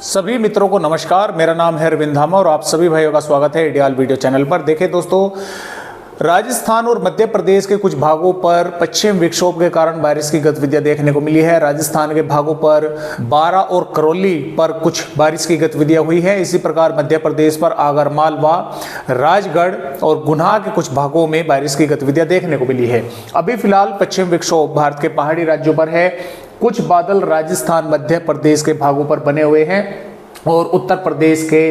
सभी मित्रों को नमस्कार। मेरा नाम है अरविंद धामा और आप सभी भाइयों का स्वागत है आइडियल वीडियो चैनल पर। देखें दोस्तों, राजस्थान और मध्य प्रदेश के कुछ भागों पर पश्चिम विक्षोभ के कारण बारिश की गतिविधियां देखने को मिली है। राजस्थान के भागों पर बारां और करौली पर कुछ बारिश की गतिविधियां हुई है। इसी प्रकार मध्य प्रदेश पर आगरमालवा, राजगढ़ और गुना के कुछ भागों में बारिश की गतिविधियां देखने को मिली है। अभी फिलहाल पश्चिम विक्षोभ भारत के पहाड़ी राज्यों पर है। कुछ बादल राजस्थान मध्य प्रदेश के भागों पर बने हुए हैं और उत्तर प्रदेश के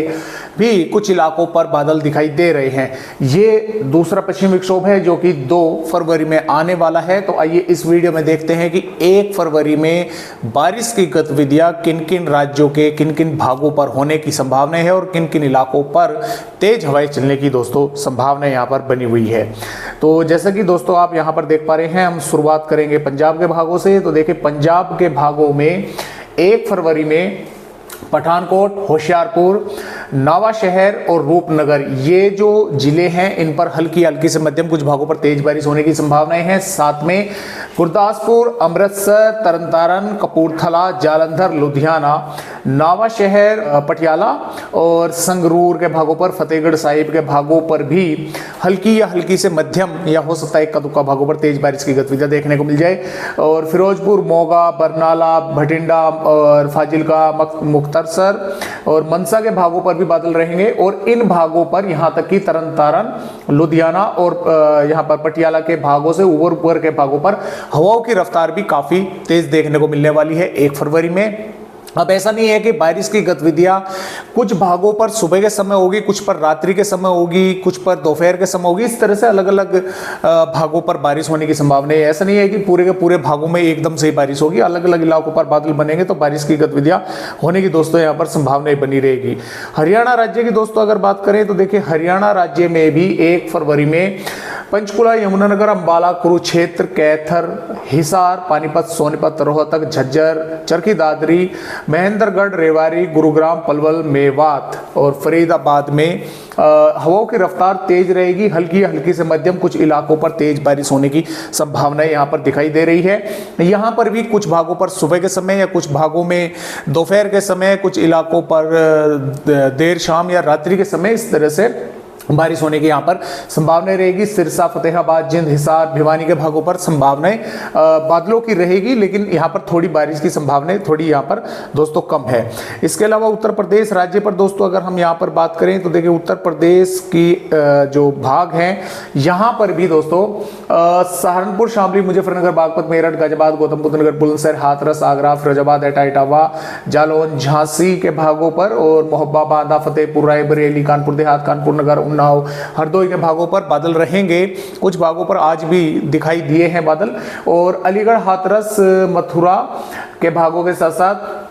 भी कुछ इलाकों पर बादल दिखाई दे रहे हैं। ये दूसरा पश्चिम विक्षोभ है जो कि 2 फरवरी में आने वाला है। तो आइए इस वीडियो में देखते हैं कि 1 फरवरी में बारिश की गतिविधियां किन किन राज्यों के किन किन भागों पर होने की संभावना है और किन किन इलाकों पर तेज हवाएं चलने की दोस्तों संभावना यहाँ पर बनी हुई है। तो जैसा कि दोस्तों आप यहाँ पर देख पा रहे हैं, हम शुरुआत करेंगे पंजाब के भागों से। तो देखिए, पंजाब के भागों में 1 फरवरी में पठानकोट, होशियारपुर, नवाशहर और रूपनगर, ये जो जिले हैं इन पर हल्की हल्की से मध्यम कुछ भागों पर तेज बारिश होने की संभावनाएं हैं। साथ में गुरदासपुर, अमृतसर, तरनतारन, कपूरथला, जालंधर, लुधियाना, नवाशहर, पटियाला और संगरूर के भागों पर, फतेहगढ़ साहिब के भागों पर भी हल्की या हल्की से मध्यम या हो सकता है इक्का दुक्का भागों पर तेज बारिश की गतिविधियां देखने को मिल जाए। और फिरोजपुर, मोगा, बरनाला, भटिंडा और फाजिलका, मुख्तसर और मनसा के भागों पर भी बादल रहेंगे। और इन भागों पर यहां तक कि तरनतारन, लुधियाना और यहां पर पटियाला के भागों से ऊपर के भागों पर हवाओं की रफ्तार भी काफी तेज देखने को मिलने वाली है 1 फरवरी में। अब ऐसा नहीं है कि बारिश की गतिविधियां कुछ भागों पर सुबह के समय होगी, कुछ पर रात्रि के समय होगी, कुछ पर दोपहर के समय होगी। इस तरह से अलग अलग भागों पर बारिश होने की संभावना है। ऐसा नहीं है कि पूरे के पूरे भागों में एकदम से ही बारिश होगी। अलग अलग इलाकों पर बादल बनेंगे तो बारिश की गतिविधियां होने की दोस्तों यहाँ पर संभावना बनी रहेगी। हरियाणा राज्य की दोस्तों अगर बात करें तो देखिए, हरियाणा राज्य में भी 1 फरवरी में पंचकुला, यमुनानगर, अंबाला, कुरुक्षेत्र, कैथर, हिसार, पानीपत, सोनीपत, रोहतक, झज्जर, चरखी दादरी, महेंद्रगढ़, रेवाड़ी, गुरुग्राम, पलवल, मेवात और फरीदाबाद में हवाओं की रफ्तार तेज रहेगी। हल्की हल्की से मध्यम कुछ इलाकों पर तेज बारिश होने की संभावना यहाँ पर दिखाई दे रही है। यहाँ पर भी कुछ भागों पर सुबह के समय या कुछ भागों में दोपहर के समय, कुछ इलाकों पर देर शाम या रात्रि के समय इस तरह से बारिश होने की यहाँ पर संभावना रहेगी। सिरसा, फतेहाबाद, जिंद, हिसार, भिवानी के भागों पर संभावनाएं बादलों की रहेगी, लेकिन यहाँ पर थोड़ी बारिश की संभावनाएं थोड़ी यहाँ पर दोस्तों कम है। इसके अलावा उत्तर प्रदेश राज्य पर दोस्तों अगर हम यहाँ पर बात करें तो देखिए, उत्तर प्रदेश की जो भाग हैं यहाँ पर भी दोस्तों सहारनपुर, शामली, मुजफ्फरनगर, बागपत, मेरठ, गाजियाबाद, गौतम बुद्ध नगर, बुलंदशहर, हाथरस, आगरा, फिरोजाबाद, एटा, इटावा, जालौन, झांसी के भागों पर और मोहब्बा, बांदा, फतेहपुर, रायबरेली, कानपुर देहात, कानपुर नगर, उन्नाव, हरदोई के भागों पर बादल रहेंगे। कुछ भागों पर आज भी दिखाई दिए हैं बादल। और अलीगढ़, हाथरस, मथुरा के भागों के साथ साथ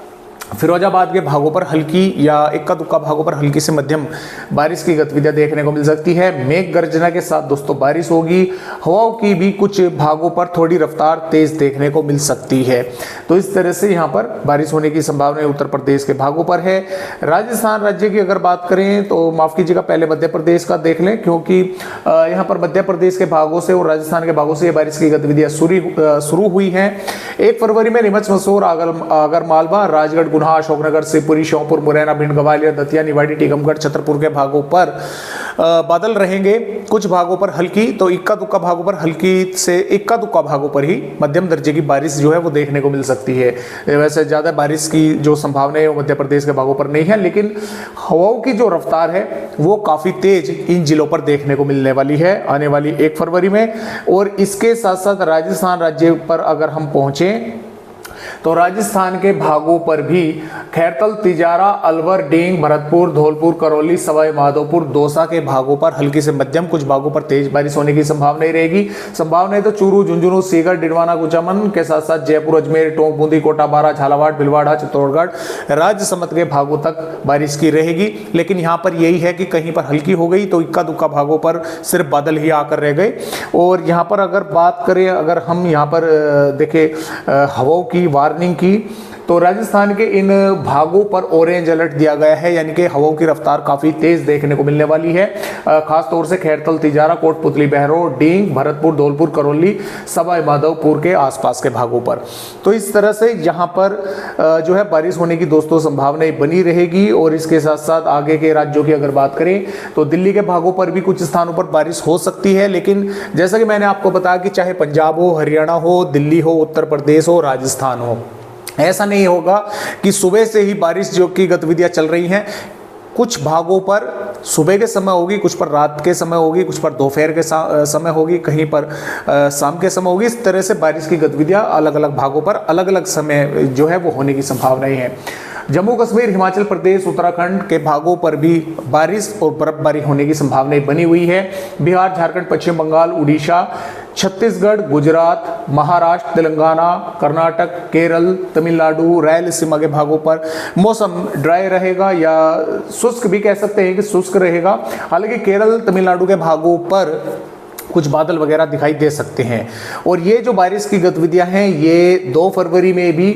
फिरोजाबाद के भागों पर हल्की या इक्का दुक्का भागों पर हल्की से मध्यम बारिश की गतिविधियां देखने को मिल सकती है। मेघ गर्जना के साथ दोस्तों बारिश होगी। हवाओं की भी कुछ भागों पर थोड़ी रफ्तार तेज देखने को मिल सकती है। तो इस तरह से यहाँ पर बारिश होने की संभावना उत्तर प्रदेश के भागों पर है। राजस्थान राज्य की अगर बात करें तो माफ कीजिएगा, पहले मध्य प्रदेश का देख लें, क्योंकि यहाँ पर मध्य प्रदेश के भागों से और राजस्थान के भागों से ये बारिश की गतिविधियां शुरू हुई हैं। 1 फरवरी में नीमच, मंदसौर, आगरमालवा, राजगढ़, गुना, अशोकनगर, शिवपुरी, श्योपुर, मुरैना, भिंड, ग्वालियर, दतिया, निवाड़ी, टीकमगढ़, छतरपुर के भागों पर बादल रहेंगे। कुछ भागों पर हल्की तो इक्का दुक्का भागों पर हल्की से इक्का दुक्का भागों पर ही मध्यम दर्जे की बारिश जो है वो देखने को मिल सकती है। वैसे ज्यादा बारिश की जो संभावना है वो मध्य प्रदेश के भागों पर नहीं है, लेकिन हवाओं की जो रफ्तार है वो काफी तेज इन जिलों पर देखने को मिलने वाली है आने वाली 1 फरवरी में। और इसके साथ साथ राजस्थान राज्य पर अगर हम पहुंचे तो राजस्थान के भागों पर भी खैरतल, तिजारा, अलवर, डींग, भरतपुर, धौलपुर, करौली, सवाई माधोपुर, दौसा के भागों पर हल्की से मध्यम, कुछ भागों पर तेज बारिश होने की संभावना रहेगी। संभावनाएं तो चूरू, झुंझुनू, सीकर, डिडवाना, कुचामन के साथ साथ जयपुर, अजमेर, टोंक, बूंदी, कोटा, बारा, झालावाड़, भिलवाड़ा, चित्तौड़गढ़, राजसमंद के भागों तक बारिश की रहेगी। लेकिन यहाँ पर यही है कि कहीं पर हल्की हो गई तो इक्का दुक्का भागों पर सिर्फ बादल ही आकर रह गए। और यहाँ पर अगर बात करें, अगर हम यहाँ पर देखें हवाओं की वार्निंग की, तो राजस्थान के इन भागों पर ऑरेंज अलर्ट दिया गया है, यानी कि हवाओं की रफ्तार काफी तेज देखने को मिलने वाली है। खास तौर से खैरतल, तिजारा, कोटपुतली, बहरोड, डींग, भरतपुर, धौलपुर, करौली, सवाई माधोपुर के आसपास के भागों पर। तो इस तरह से यहाँ पर जो है बारिश होने की दोस्तों संभावनाएं बनी रहेगी। और इसके साथ साथ आगे के राज्यों की अगर बात करें तो दिल्ली के भागों पर भी कुछ स्थानों पर बारिश हो सकती है। लेकिन जैसा कि मैंने आपको बताया कि चाहे पंजाब हो, हरियाणा हो, दिल्ली हो, उत्तर प्रदेश हो, राजस्थान हो, ऐसा नहीं होगा कि सुबह से ही बारिश जो की गतिविधियां चल रही हैं। कुछ भागों पर सुबह के समय होगी, कुछ पर रात के समय होगी, कुछ पर दोपहर के समय होगी, कहीं पर शाम के समय होगी। इस तरह से बारिश की गतिविधियां अलग अलग भागों पर अलग अलग समय जो है वो होने की संभावनाएं हैं। जम्मू कश्मीर, हिमाचल प्रदेश, उत्तराखंड के भागों पर भी बारिश और बर्फबारी होने की संभावनाएं बनी हुई है। बिहार, झारखंड, पश्चिम बंगाल, उड़ीसा, छत्तीसगढ़, गुजरात, महाराष्ट्र, तेलंगाना, कर्नाटक, केरल, तमिलनाडु, रायलसीमा के भागों पर मौसम ड्राई रहेगा या शुष्क भी कह सकते हैं कि शुष्क रहेगा। हालांकि केरल, तमिलनाडु के भागों पर कुछ बादल वगैरह दिखाई दे सकते हैं। और ये जो बारिश की गतिविधियां हैं ये 2 फरवरी में भी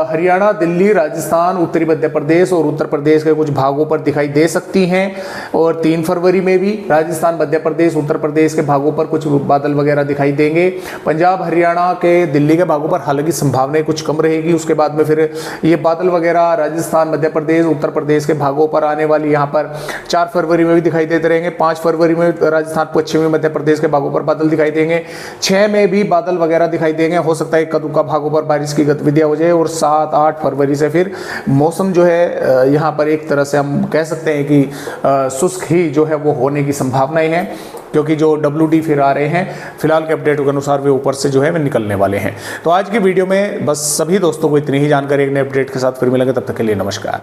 हरियाणा, दिल्ली, राजस्थान, उत्तरी मध्य प्रदेश और उत्तर प्रदेश के कुछ भागों पर दिखाई दे सकती हैं। और 3 फरवरी में भी राजस्थान, मध्य प्रदेश, उत्तर प्रदेश के भागों पर कुछ बादल वगैरह दिखाई देंगे। पंजाब, हरियाणा के, दिल्ली के भागों पर हालांकि संभावनाएं कुछ कम रहेगी। उसके बाद में फिर ये बादल वगैरह राजस्थान, मध्य प्रदेश, उत्तर प्रदेश के भागों पर आने वाली यहाँ पर 4 फरवरी में भी दिखाई देते रहेंगे। 5 फरवरी में राजस्थान, पश्चिमी मध्य प्रदेश के भागों पर बादल दिखाई देंगे। 6 में भी बादल वगैरह दिखाई देंगे। हो सकता है इक्का दुक्का भागों पर बारिश की गतिविधियां हो जाए। और 7-8 फरवरी से फिर मौसम जो है यहाँ पर एक तरह से हम कह सकते हैं कि शुष्क ही जो है वो होने की संभावनाएं हैं, क्योंकि जो WD फिर आ रहे हैं फिलहाल के अपडेट के अनुसार वे ऊपर से जो है वे निकलने वाले हैं। तो आज की वीडियो में बस सभी दोस्तों को इतनी ही जानकारी, एक नए अपडेट के साथ फिर मिलेंगे। तब तक के लिए नमस्कार।